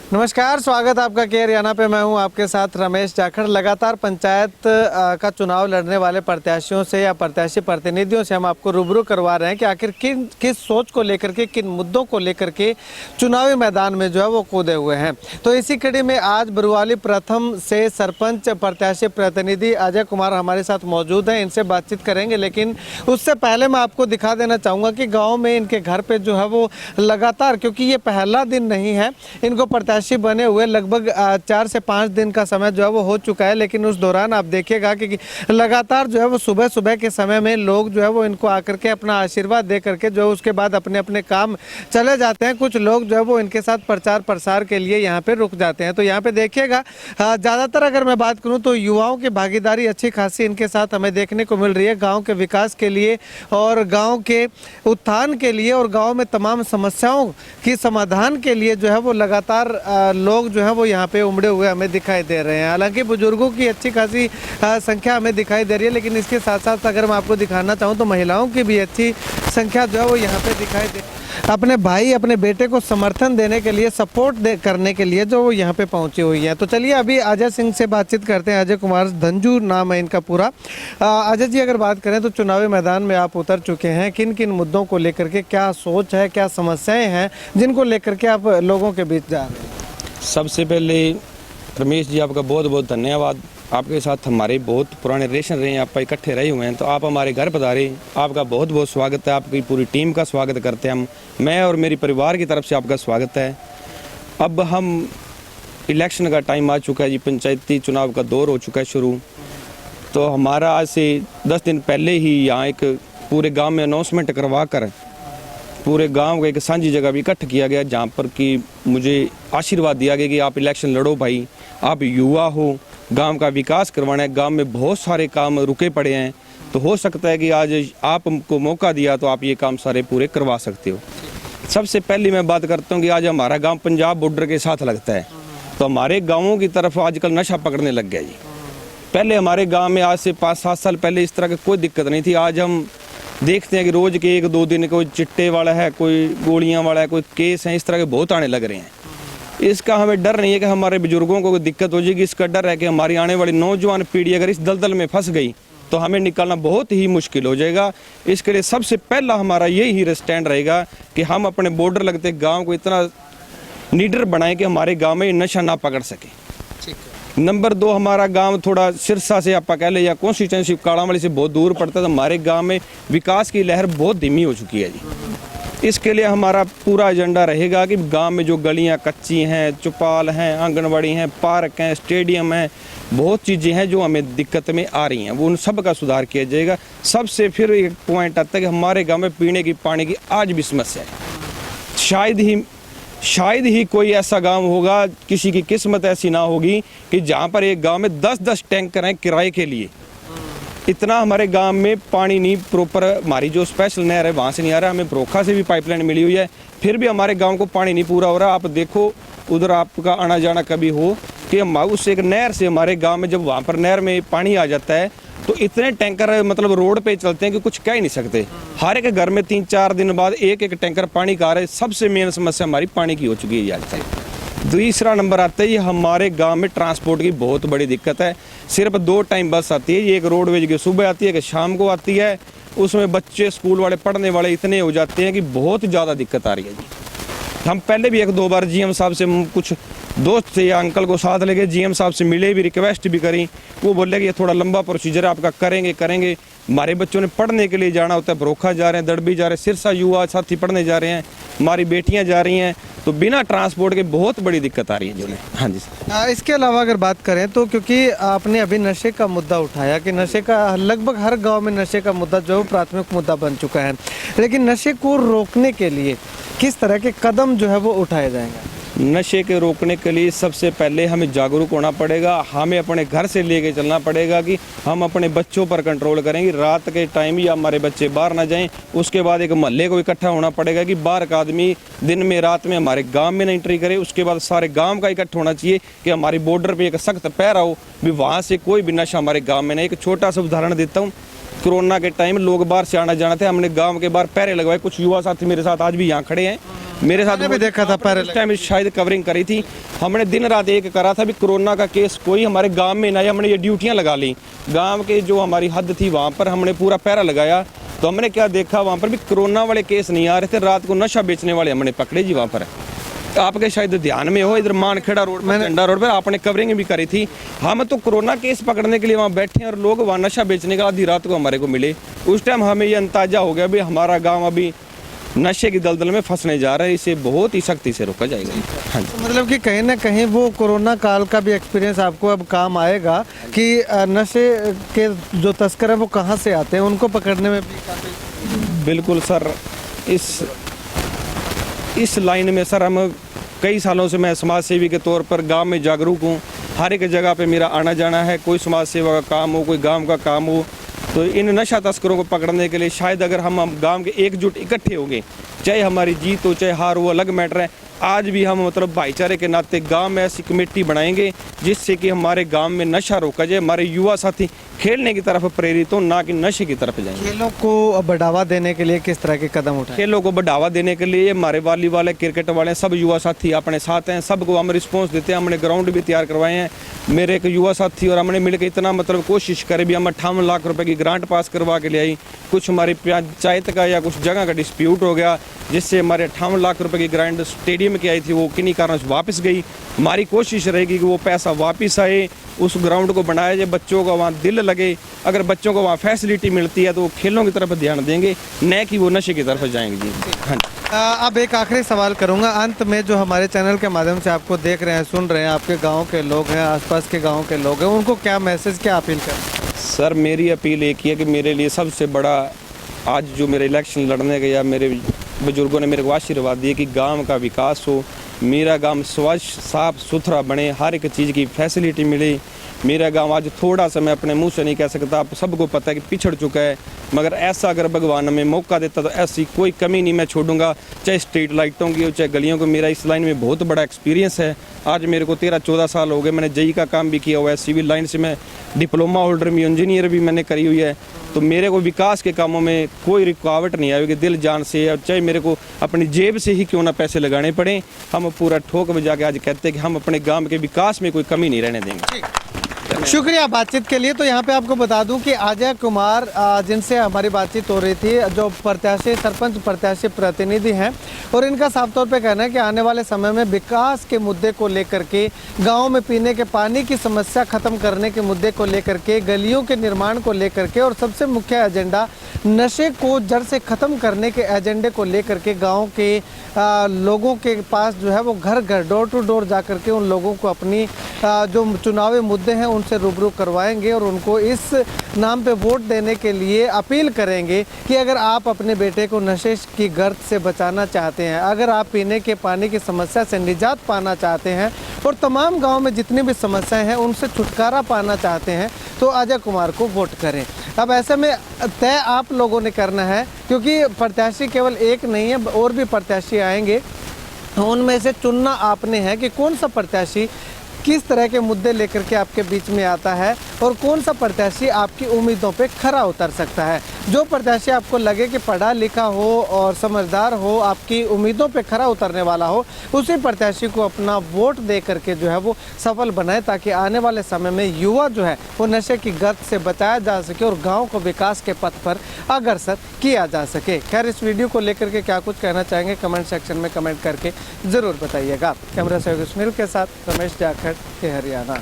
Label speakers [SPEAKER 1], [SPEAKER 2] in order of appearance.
[SPEAKER 1] नमस्कार, स्वागत आपका के हरियाणा पे। मैं हूं आपके साथ रमेश जाखड़। लगातार पंचायत का चुनाव लड़ने वाले प्रत्याशियों से या प्रत्याशी प्रतिनिधियों से हम आपको रूबरू करवा रहे हैं कि आखिर किस सोच को लेकर के, किन मुद्दों को लेकर के चुनावी मैदान में जो है वो कूदे हुए हैं। तो इसी कड़ी में आज बरुआली प्रथम से सरपंच प्रत्याशी प्रतिनिधि अजय कुमार हमारे साथ मौजूद हैं। इनसे बातचीत करेंगे, लेकिन उससे पहले मैं आपको दिखा देना चाहूँगा कि गाँव में इनके घर पर जो है वो लगातार, क्योंकि ये पहला दिन नहीं है इनको प्रत्याशी बने हुए, लगभग 4 से 5 दिन का समय जो है वो हो चुका है। लेकिन उस दौरान आप देखिएगा कि लगातार जो है वो सुबह सुबह के समय में लोग जो है वो इनको आकर के अपना आशीर्वाद दे करके जो उसके बाद अपने अपने काम चले जाते हैं। कुछ लोग जो है वो इनके साथ प्रचार प्रसार के लिए यहाँ पे रुक जाते हैं। तो यहाँ पे देखिएगा ज़्यादातर अगर मैं बात करूँ तो युवाओं की भागीदारी अच्छी खासी इनके साथ हमें देखने को मिल रही है, गाँव के विकास के लिए और गाँव के उत्थान के लिए और गाँव में तमाम समस्याओं की समाधान के लिए जो है वो लगातार लोग जो है वो यहाँ पे उमड़े हुए हमें दिखाई दे रहे हैं। हालांकि बुजुर्गों की अच्छी खासी संख्या हमें दिखाई दे रही है, लेकिन इसके साथ साथ अगर मैं आपको दिखाना चाहूँ तो महिलाओं की भी अच्छी संख्या जो है वो यहाँ पे दिखाई दे, अपने भाई अपने बेटे को समर्थन देने के लिए, सपोर्ट करने के लिए जो वो यहाँ पे पहुंची हुई है। तो चलिए अभी अजय सिंह से बातचीत करते हैं। अजय कुमार धंजू नाम है इनका पूरा। अजय जी, अगर बात करें तो चुनावी मैदान में आप उतर चुके हैं, किन किन मुद्दों को लेकर के क्या सोच है, क्या समस्याएं हैं जिनको लेकर के आप लोगों के बीच जा रहे हैं?
[SPEAKER 2] सबसे पहले रमेश जी, आपका बहुत बहुत धन्यवाद। आपके साथ हमारे बहुत पुराने रिलेशन रहे हैं, आप इकट्ठे रहे हुए हैं, तो आप हमारे घर पधारे, आपका बहुत बहुत स्वागत है। आपकी पूरी टीम का स्वागत करते हैं हम, मैं और मेरी परिवार की तरफ से आपका स्वागत है। अब हम इलेक्शन का टाइम आ चुका है जी, पंचायती चुनाव का दौर हो चुका है शुरू। तो हमारा आज से 10 दिन पहले ही यहाँ एक पूरे गाँव में अनाउंसमेंट करवा कर पूरे गांव को एक साझी जगह भी इकट्ठ किया गया, जहां पर कि मुझे आशीर्वाद दिया गया कि आप इलेक्शन लड़ो भाई, आप युवा हो, गांव का विकास करवाना है, गांव में बहुत सारे काम रुके पड़े हैं, तो हो सकता है कि आज आपको मौका दिया तो आप ये काम सारे पूरे करवा सकते हो। सबसे पहले मैं बात करता हूँ कि आज हमारा गाँव पंजाब बॉर्डर के साथ लगता है, तो हमारे गाँवों की तरफ आजकल नशा पकड़ने लग गया जी। पहले हमारे गाँव में आज से 5-7 साल पहले इस तरह की कोई दिक्कत नहीं थी। आज हम देखते हैं कि रोज के 1-2 दिन कोई चिट्टे वाला है, कोई गोलियां वाला है, कोई केस है, इस तरह के बहुत आने लग रहे हैं। इसका हमें डर नहीं है कि हमारे बुजुर्गों को कोई दिक्कत हो जाएगी, इसका डर है कि हमारी आने वाली नौजवान पीढ़ी अगर इस दलदल में फंस गई तो हमें निकालना बहुत ही मुश्किल हो जाएगा। इसके लिए सबसे पहला हमारा यही स्टैंड रहेगा कि हम अपने बॉर्डर लगते गाँव को इतना निडर बनाएं कि हमारे गाँव में नशा ना पकड़ सके। नंबर 2, हमारा गांव थोड़ा सिरसा से आप कह ले या कॉन्स्टिट्यूंसी काड़ावाली से बहुत दूर पड़ता है, तो हमारे गांव में विकास की लहर बहुत धीमी हो चुकी है जी। इसके लिए हमारा पूरा एजेंडा रहेगा कि गांव में जो गलियां कच्ची हैं, चौपाल हैं, आंगनबाड़ी हैं, पार्क हैं, स्टेडियम हैं, बहुत चीज़ें हैं जो हमें दिक्कत में आ रही हैं, वो उन सब का सुधार किया जाएगा। सबसे फिर एक पॉइंट आता है कि हमारे गाँव में पीने की पानी की आज भी समस्या है। शायद ही कोई ऐसा गांव होगा, किसी की किस्मत ऐसी ना होगी कि जहां पर एक गांव में 10-10 टैंकर हैं किराए के लिए। इतना हमारे गांव में पानी नहीं प्रॉपर, हमारी जो स्पेशल नहर है वहां से नहीं आ रहा, हमें ब्रोखा से भी पाइपलाइन मिली हुई है, फिर भी हमारे गांव को पानी नहीं पूरा हो रहा। आप देखो उधर आपका आना जाना कभी हो कि उस एक नहर से हमारे गाँव में, जब वहाँ पर नहर में पानी आ जाता है तो इतने टैंकर मतलब रोड पे चलते हैं कि कुछ कह ही नहीं सकते। हर एक घर में 3-4 दिन बाद एक टैंकर पानी का आ रहा है। सबसे मेन समस्या हमारी पानी की हो चुकी है आज तक। दूसरा नंबर आता है, ये हमारे गांव में ट्रांसपोर्ट की बहुत बड़ी दिक्कत है। सिर्फ 2 टाइम बस आती है, एक रोडवेज की सुबह आती है कि शाम को आती है, उसमें बच्चे स्कूल वाले पढ़ने वाले इतने हो जाते हैं कि बहुत ज़्यादा दिक्कत आ रही है जी। हम पहले भी 1-2 बार GM साहब से, कुछ दोस्त थे या अंकल को साथ लेके GM साहब से मिले भी, रिक्वेस्ट भी करी, वो बोले कि ये थोड़ा लंबा प्रोसीजर है आपका, करेंगे। हमारे बच्चों ने पढ़ने के लिए जाना होता है, ब्रोखा जा रहे हैं, दड़बी जा रहे हैं, सिरसा युवा साथी पढ़ने जा रहे हैं, हमारी बेटियां जा रही हैं, तो बिना ट्रांसपोर्ट के बहुत बड़ी दिक्कत आ रही है जिन्हें। हाँ जी सर।
[SPEAKER 1] इसके अलावा अगर बात करें तो, क्योंकि आपने अभी नशे का मुद्दा उठाया कि नशे का लगभग हर गांव में नशे का मुद्दा जो प्राथमिक मुद्दा बन चुका है, लेकिन नशे को रोकने के लिए किस तरह के कदम जो है वो उठाए जाएंगे?
[SPEAKER 2] नशे के रोकने के लिए सबसे पहले हमें जागरूक होना पड़ेगा। हमें अपने घर से लेके चलना पड़ेगा कि हम अपने बच्चों पर कंट्रोल करेंगे, रात के टाइम या हमारे बच्चे बाहर ना जाएं। उसके बाद एक मोहल्ले को इकट्ठा होना पड़ेगा कि बाहर का आदमी दिन में रात में हमारे गांव में ना एंट्री करे। उसके बाद सारे गांव का इकट्ठा होना चाहिए कि हमारी बॉर्डर पे एक सख्त पैरा हो भी, वहाँ से कोई भी नशा हमारे गाँव में नहीं। एक छोटा सा उदाहरण देता हूँ, कोरोना के टाइम लोग बाहर से आना जाना थे, हमने गाँव के बाहर पैरे लगवाए। कुछ युवा साथी मेरे साथ आज भी यहाँ खड़े हैं, मेरे साथ
[SPEAKER 1] मैंने भी देखा था पहले।
[SPEAKER 2] उस टाइम शायद कवरिंग करी थी हमने, दिन रात एक करा था भी कोरोना का केस कोई हमारे गांव में ना आए। हमने ये ड्यूटियां लगा ली, गांव के जो हमारी हद थी वहाँ पर हमने पूरा पहरा लगाया। तो हमने क्या देखा वहाँ पर भी कोरोना वाले केस नहीं आ रहे थे, रात को नशा बेचने वाले हमने पकड़े जी वहाँ पर। तो आपके शायद ध्यान में हो, इधर मानखेड़ा रोड पर, झंडा रोड पर आपने कवरिंग भी करी थी। हम तो कोरोना केस पकड़ने के लिए वहाँ बैठे हैं और लोग वहाँ नशा बेचने का आधी रात को हमारे को मिले। उस टाइम हमें ये अंदाजा हो गया भी हमारा गाँव अभी नशे की दलदल में फंसने जा रहा है, इसे बहुत ही सख्ती से रोका जाएगा। हाँ जी।
[SPEAKER 1] मतलब कि कहीं ना कहीं वो कोरोना काल का भी एक्सपीरियंस आपको अब काम आएगा कि नशे के जो तस्कर हैं वो कहाँ से आते हैं, उनको पकड़ने में भी काफी।
[SPEAKER 2] बिल्कुल सर, इस लाइन में सर हम कई सालों से, मैं समाज सेवी के तौर पर गांव में जागरूक हूं। हर एक जगह पे मेरा आना जाना है, कोई समाज सेवा का काम हो, कोई गांव का काम हो। तो इन नशा तस्करों को पकड़ने के लिए शायद अगर हम गांव के एकजुट इकट्ठे होंगे, चाहे हमारी जीत हो चाहे हार हो, अलग मैटर है, आज भी हम मतलब भाईचारे के नाते गांव में ऐसी कमेटी बनाएंगे जिससे कि हमारे गांव में नशा रोका जाए, हमारे युवा साथी खेलने की तरफ प्रेरित हो, ना कि नशे की तरफ जाएं।
[SPEAKER 1] खेलों को बढ़ावा देने के लिए किस तरह के कदम उठाए?
[SPEAKER 2] खेलों को बढ़ावा देने के लिए हमारे वॉलीबॉल वाले, क्रिकेट वाले सब युवा साथी अपने साथ हैं, सबको हम रिस्पॉन्स देते हैं। हमने ग्राउंड भी तैयार करवाए हैं, मेरे एक युवा साथी और हमने मिलकर इतना मतलब कोशिश करे भी, हम 58 लाख रुपए की ग्रांट पास करवा के ले आई। कुछ हमारी पंचायत का या कुछ जगह का डिस्प्यूट हो गया जिससे हमारे 58 लाख रुपए की ग्रांट स्टेडियम की आई थी वो किन्हीं कारणों से वापस गई। हमारी कोशिश रहेगी कि वो पैसा वापस आए, उस ग्राउंड को बनाया जाए, बच्चों का वहाँ दिल लगे। अगर बच्चों को वहाँ फैसिलिटी मिलती है तो वो खेलों की तरफ ध्यान देंगे, न कि वो नशे की तरफ जाएंगे जी। हाँ जी।
[SPEAKER 1] अब एक आखिरी सवाल करूंगा अंत में, जो हमारे चैनल के माध्यम से आपको देख रहे हैं, सुन रहे हैं, आपके गांव के लोग हैं, आसपास के गांव के लोग हैं, उनको क्या मैसेज, क्या अपील करें?
[SPEAKER 2] सर मेरी अपील एक ही है कि मेरे लिए सबसे बड़ा आज जो मेरे इलेक्शन लड़ने गया, मेरे बुजुर्गों ने मेरे को आशीर्वाद दिए कि गांव का विकास हो, मेरा गांव स्वच्छ साफ सुथरा बने, हर एक चीज़ की फैसिलिटी मिले। मेरा गांव आज थोड़ा सा, मैं अपने मुंह से नहीं कह सकता, आप सबको पता है कि पिछड़ चुका है, मगर ऐसा अगर भगवान हमें मौका देता तो ऐसी कोई कमी नहीं मैं छोड़ूंगा, चाहे स्ट्रीट लाइटों की हो चाहे गलियों को। मेरा इस लाइन में बहुत बड़ा एक्सपीरियंस है। आज मेरे को 13-14 साल हो गए, मैंने जेई का काम भी किया हुआ है, सिविल लाइन से मैं डिप्लोमा होल्डर भी, इंजीनियर भी मैंने करी हुई है। तो मेरे को विकास के कामों में कोई रुकावट नहीं आएगी दिल जान से, और चाहे मेरे को अपनी जेब से ही क्यों ना पैसे लगाने पड़े, हम पूरा ठोक बजा के आज कहते हैं कि हम अपने गांव के विकास में कोई कमी नहीं रहने देंगे।
[SPEAKER 1] शुक्रिया बातचीत के लिए। तो यहाँ पे आपको बता दूं कि अजय कुमार जिनसे हमारी बातचीत हो रही थी, जो प्रत्याशी, सरपंच प्रत्याशी प्रतिनिधि हैं, और इनका साफ तौर पे कहना है कि आने वाले समय में विकास के मुद्दे को लेकर के, गांव में पीने के पानी की समस्या खत्म करने के मुद्दे को लेकर के, गलियों के निर्माण को लेकर के, और सबसे मुख्य एजेंडा नशे को जड़ से खत्म करने के एजेंडे को लेकर के गाँव के लोगों के पास जो है वो घर घर, डोर टू डोर जा कर के उन लोगों को अपनी जो चुनावी मुद्दे हैं उनसे रूबरू करवाएंगे, और उनको इस नाम पे वोट देने के लिए अपील करेंगे कि अगर आप अपने बेटे को नशे की गर्त से बचाना चाहते हैं, अगर आप पीने के पानी की समस्या से निजात पाना चाहते हैं, और तमाम गांव में जितनी भी समस्याएं हैं उनसे छुटकारा पाना चाहते हैं, तो अजय कुमार को वोट करें। अब ऐसे में तय आप लोगों ने करना है, क्योंकि प्रत्याशी केवल एक नहीं है, और भी प्रत्याशी आएंगे, उनमें से चुनना आपने है कि कौन सा प्रत्याशी किस तरह के मुद्दे लेकर के आपके बीच में आता है, और कौन सा प्रत्याशी आपकी उम्मीदों पे खरा उतर सकता है। जो प्रत्याशी आपको लगे कि पढ़ा लिखा हो और समझदार हो, आपकी उम्मीदों पे खरा उतरने वाला हो, उसी प्रत्याशी को अपना वोट दे करके जो है वो सफल बनाए, ताकि आने वाले समय में युवा जो है वो नशे की गर्त से बचाया जा सके और गाँव को विकास के पथ पर अग्रसर किया जा सके। खैर, इस वीडियो को लेकर के क्या कुछ कहना चाहेंगे कमेंट सेक्शन में कमेंट करके ज़रूर बताइएगा। कैमरा सहयोगी सुनील के साथ रमेश जाखड़ के हरियाणा।